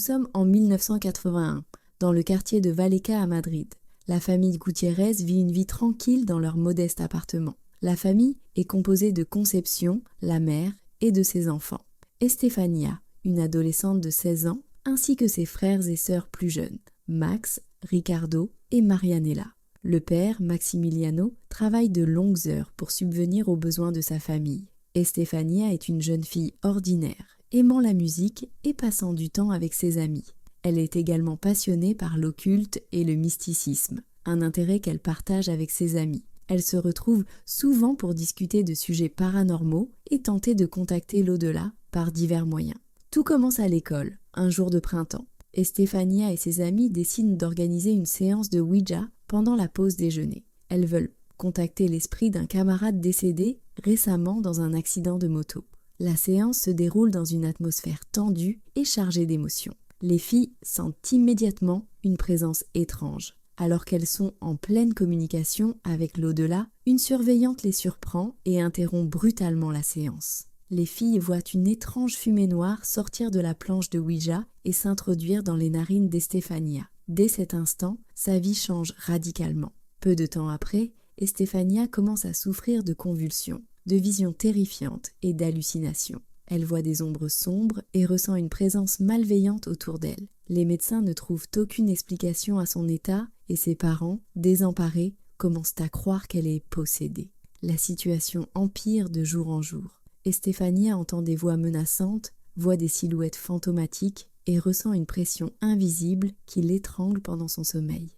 sommes en 1981, dans le quartier de Vallecas à Madrid. La famille Gutiérrez vit une vie tranquille dans leur modeste appartement. La famille est composée de Concepción, la mère, et de ses enfants. Estefania, une adolescente de 16 ans, ainsi que ses frères et sœurs plus jeunes, Max, Ricardo et Marianela. Le père, Maximiliano, travaille de longues heures pour subvenir aux besoins de sa famille. Estefania est une jeune fille ordinaire, aimant la musique et passant du temps avec ses amis. Elle est également passionnée par l'occulte et le mysticisme, un intérêt qu'elle partage avec ses amis. Elle se retrouve souvent pour discuter de sujets paranormaux et tenter de contacter l'au-delà par divers moyens. Tout commence à l'école, un jour de printemps. Estefania et ses amis décident d'organiser une séance de Ouija pendant la pause déjeuner. Elles veulent contacter l'esprit d'un camarade décédé récemment dans un accident de moto. La séance se déroule dans une atmosphère tendue et chargée d'émotions. Les filles sentent immédiatement une présence étrange. Alors qu'elles sont en pleine communication avec l'au-delà, une surveillante les surprend et interrompt brutalement la séance. Les filles voient une étrange fumée noire sortir de la planche de Ouija et s'introduire dans les narines d'Estefania. Dès cet instant, sa vie change radicalement. Peu de temps après, Estefania commence à souffrir de convulsions, de visions terrifiantes et d'hallucinations. Elle voit des ombres sombres et ressent une présence malveillante autour d'elle. Les médecins ne trouvent aucune explication à son état et ses parents, désemparés, commencent à croire qu'elle est possédée. La situation empire de jour en jour. Estefania entend des voix menaçantes, voit des silhouettes fantomatiques et ressent une pression invisible qui l'étrangle pendant son sommeil.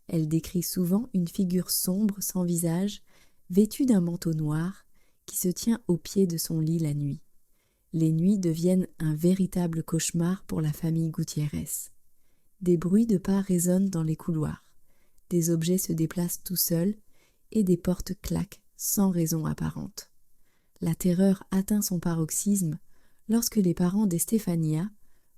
Elle décrit souvent une figure sombre sans visage, vêtue d'un manteau noir, qui se tient au pied de son lit la nuit. Les nuits deviennent un véritable cauchemar pour la famille Gutiérrez. Des bruits de pas résonnent dans les couloirs. Des objets se déplacent tout seuls et des portes claquent sans raison apparente. La terreur atteint son paroxysme lorsque les parents d'Estefania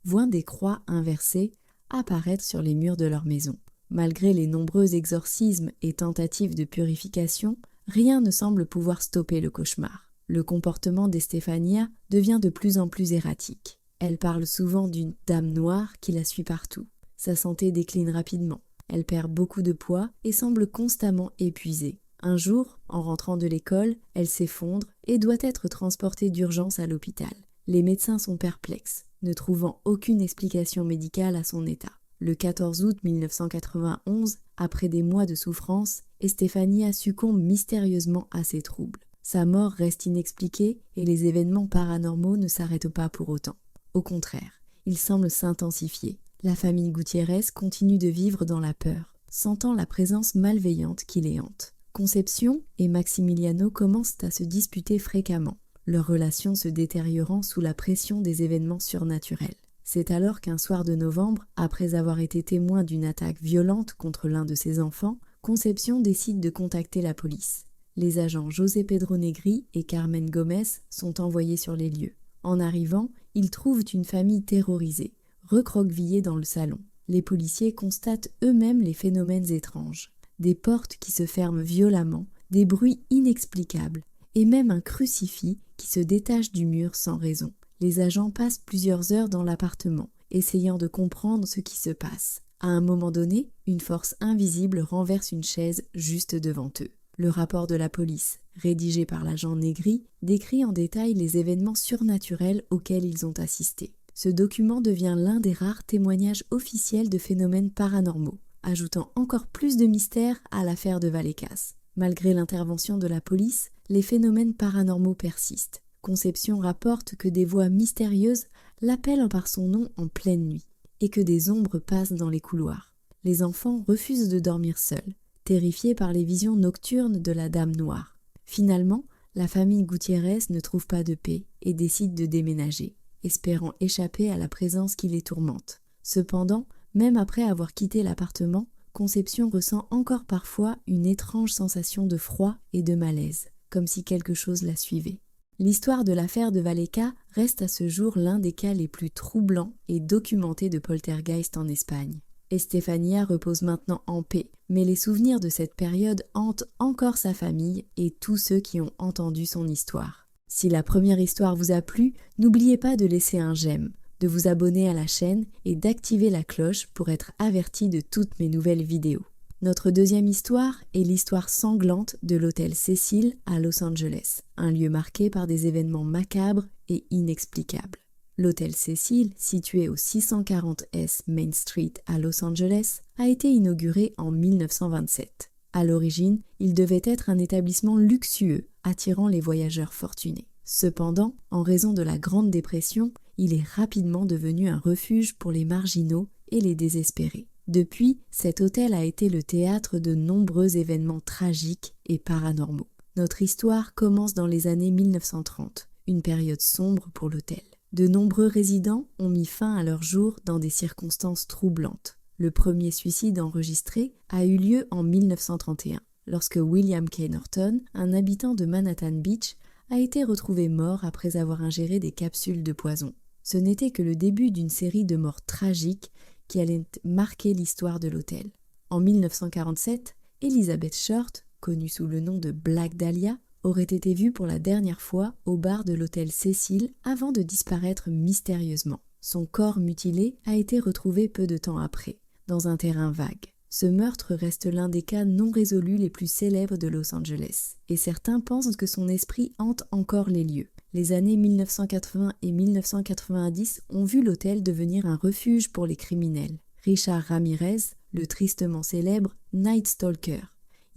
voient des croix inversées apparaître sur les murs de leur maison. Malgré les nombreux exorcismes et tentatives de purification, rien ne semble pouvoir stopper le cauchemar. Le comportement d'Estefania devient de plus en plus erratique. Elle parle souvent d'une dame noire qui la suit partout. Sa santé décline rapidement. Elle perd beaucoup de poids et semble constamment épuisée. Un jour, en rentrant de l'école, elle s'effondre et doit être transportée d'urgence à l'hôpital. Les médecins sont perplexes, ne trouvant aucune explication médicale à son état. Le 14 août 1991, après des mois de souffrance, Estefania succombe mystérieusement à ses troubles. Sa mort reste inexpliquée et les événements paranormaux ne s'arrêtent pas pour autant. Au contraire, ils semblent s'intensifier. La famille Gutiérrez continue de vivre dans la peur, sentant la présence malveillante qui les hante. Concepción et Maximiliano commencent à se disputer fréquemment, leur relation se détériorant sous la pression des événements surnaturels. C'est alors qu'un soir de novembre, après avoir été témoin d'une attaque violente contre l'un de ses enfants, Concepción décide de contacter la police. Les agents José Pedro Negri et Carmen Gomez sont envoyés sur les lieux. En arrivant, ils trouvent une famille terrorisée, recroquevillée dans le salon. Les policiers constatent eux-mêmes les phénomènes étranges. Des portes qui se ferment violemment, des bruits inexplicables, et même un crucifix qui se détache du mur sans raison. Les agents passent plusieurs heures dans l'appartement, essayant de comprendre ce qui se passe. À un moment donné, une force invisible renverse une chaise juste devant eux. Le rapport de la police, rédigé par l'agent Negri, décrit en détail les événements surnaturels auxquels ils ont assisté. Ce document devient l'un des rares témoignages officiels de phénomènes paranormaux, ajoutant encore plus de mystère à l'affaire de Vallecas. Malgré l'intervention de la police, les phénomènes paranormaux persistent. Concepción rapporte que des voix mystérieuses l'appellent par son nom en pleine nuit, et que des ombres passent dans les couloirs. Les enfants refusent de dormir seuls, terrifiés par les visions nocturnes de la Dame Noire. Finalement, la famille Gutiérrez ne trouve pas de paix et décide de déménager, espérant échapper à la présence qui les tourmente. Cependant, même après avoir quitté l'appartement, Concepción ressent encore parfois une étrange sensation de froid et de malaise, comme si quelque chose la suivait. L'histoire de l'affaire de Vallecas reste à ce jour l'un des cas les plus troublants et documentés de poltergeist en Espagne. Estefania repose maintenant en paix, mais les souvenirs de cette période hantent encore sa famille et tous ceux qui ont entendu son histoire. Si la première histoire vous a plu, n'oubliez pas de laisser un j'aime. de vous abonner à la chaîne et d'activer la cloche pour être averti de toutes mes nouvelles vidéos. Notre deuxième histoire est l'histoire sanglante de l'hôtel Cecil à Los Angeles, un lieu marqué par des événements macabres et inexplicables. L'hôtel Cecil, situé au 640 S Main Street à Los Angeles, a été inauguré en 1927. À l'origine, il devait être un établissement luxueux attirant les voyageurs fortunés. Cependant, en raison de la Grande Dépression, il est rapidement devenu un refuge pour les marginaux et les désespérés. Depuis, cet hôtel a été le théâtre de nombreux événements tragiques et paranormaux. Notre histoire commence dans les années 1930, une période sombre pour l'hôtel. De nombreux résidents ont mis fin à leur jour dans des circonstances troublantes. Le premier suicide enregistré a eu lieu en 1931, lorsque William K. Norton, un habitant de Manhattan Beach, a été retrouvé mort après avoir ingéré des capsules de poison. Ce n'était que le début d'une série de morts tragiques qui allait marquer l'histoire de l'hôtel. En 1947, Elizabeth Short, connue sous le nom de Black Dahlia, aurait été vue pour la dernière fois au bar de l'hôtel Cecil avant de disparaître mystérieusement. Son corps mutilé a été retrouvé peu de temps après, dans un terrain vague. Ce meurtre reste l'un des cas non résolus les plus célèbres de Los Angeles, et certains pensent que son esprit hante encore les lieux. Les années 1980 et 1990 ont vu l'hôtel devenir un refuge pour les criminels. Richard Ramirez, le tristement célèbre Night Stalker,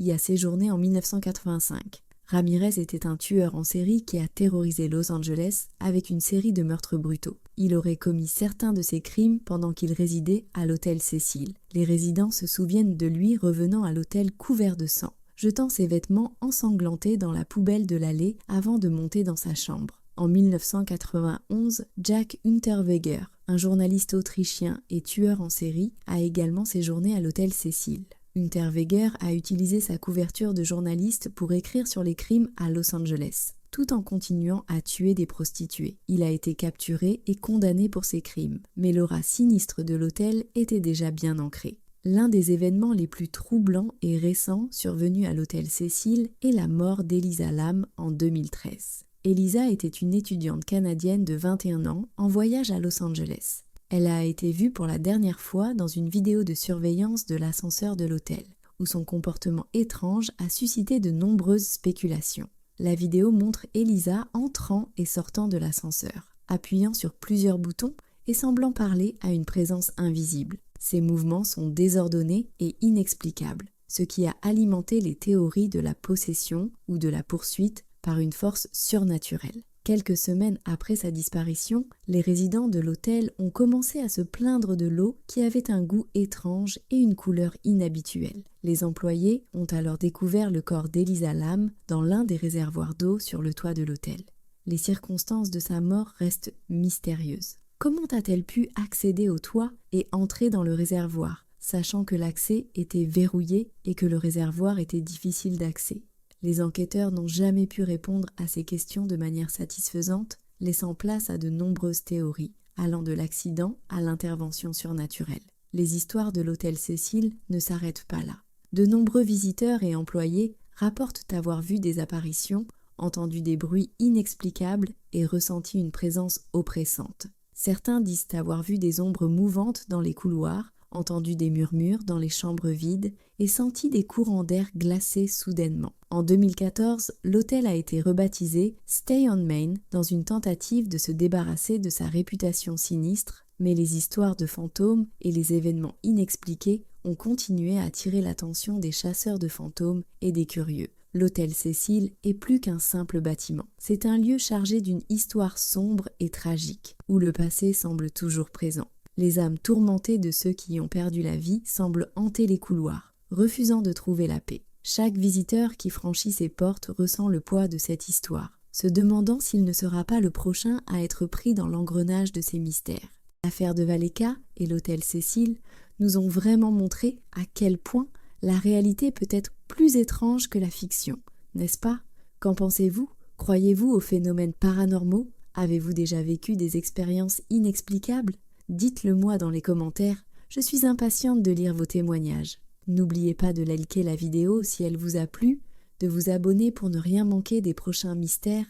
y a séjourné en 1985. Ramirez était un tueur en série qui a terrorisé Los Angeles avec une série de meurtres brutaux. Il aurait commis certains de ses crimes pendant qu'il résidait à l'hôtel Cecil. Les résidents se souviennent de lui revenant à l'hôtel couvert de sang, jetant ses vêtements ensanglantés dans la poubelle de l'allée avant de monter dans sa chambre. En 1991, Jack Unterweger, un journaliste autrichien et tueur en série, a également séjourné à l'hôtel Cecil. Unterweger a utilisé sa couverture de journaliste pour écrire sur les crimes à Los Angeles, tout en continuant à tuer des prostituées. Il a été capturé et condamné pour ses crimes, mais l'aura sinistre de l'hôtel était déjà bien ancrée. L'un des événements les plus troublants et récents survenus à l'hôtel Cecil est la mort d'Elisa Lam en 2013. Elisa était une étudiante canadienne de 21 ans en voyage à Los Angeles. Elle a été vue pour la dernière fois dans une vidéo de surveillance de l'ascenseur de l'hôtel, où son comportement étrange a suscité de nombreuses spéculations. La vidéo montre Elisa entrant et sortant de l'ascenseur, appuyant sur plusieurs boutons et semblant parler à une présence invisible. Ses mouvements sont désordonnés et inexplicables, ce qui a alimenté les théories de la possession ou de la poursuite par une force surnaturelle. Quelques semaines après sa disparition, les résidents de l'hôtel ont commencé à se plaindre de l'eau qui avait un goût étrange et une couleur inhabituelle. Les employés ont alors découvert le corps d'Elisa Lam dans l'un des réservoirs d'eau sur le toit de l'hôtel. Les circonstances de sa mort restent mystérieuses. Comment a-t-elle pu accéder au toit et entrer dans le réservoir, sachant que l'accès était verrouillé et que le réservoir était difficile d'accès? Les enquêteurs n'ont jamais pu répondre à ces questions de manière satisfaisante, laissant place à de nombreuses théories, allant de l'accident à l'intervention surnaturelle. Les histoires de l'hôtel Cecil ne s'arrêtent pas là. De nombreux visiteurs et employés rapportent avoir vu des apparitions, entendu des bruits inexplicables et ressenti une présence oppressante. Certains disent avoir vu des ombres mouvantes dans les couloirs, entendu des murmures dans les chambres vides et senti des courants d'air glacés soudainement. En 2014, l'hôtel a été rebaptisé Stay on Main dans une tentative de se débarrasser de sa réputation sinistre, mais les histoires de fantômes et les événements inexpliqués ont continué à attirer l'attention des chasseurs de fantômes et des curieux. L'hôtel Cecil est plus qu'un simple bâtiment. C'est un lieu chargé d'une histoire sombre et tragique, où le passé semble toujours présent. Les âmes tourmentées de ceux qui y ont perdu la vie semblent hanter les couloirs, refusant de trouver la paix. Chaque visiteur qui franchit ses portes ressent le poids de cette histoire, se demandant s'il ne sera pas le prochain à être pris dans l'engrenage de ces mystères. L'affaire de Valleca et l'hôtel Cecil nous ont vraiment montré à quel point la réalité peut être plus étrange que la fiction, n'est-ce pas? Qu'en pensez-vous? Croyez-vous aux phénomènes paranormaux? Avez-vous déjà vécu des expériences inexplicables? Dites-le moi dans les commentaires, je suis impatiente de lire vos témoignages. N'oubliez pas de liker la vidéo si elle vous a plu, de vous abonner pour ne rien manquer des prochains mystères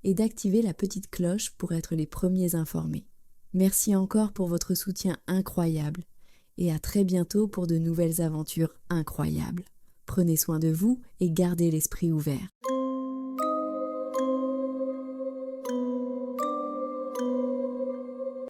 et d'activer la petite cloche pour être les premiers informés. Merci encore pour votre soutien incroyable et à très bientôt pour de nouvelles aventures incroyables. Prenez soin de vous et gardez l'esprit ouvert.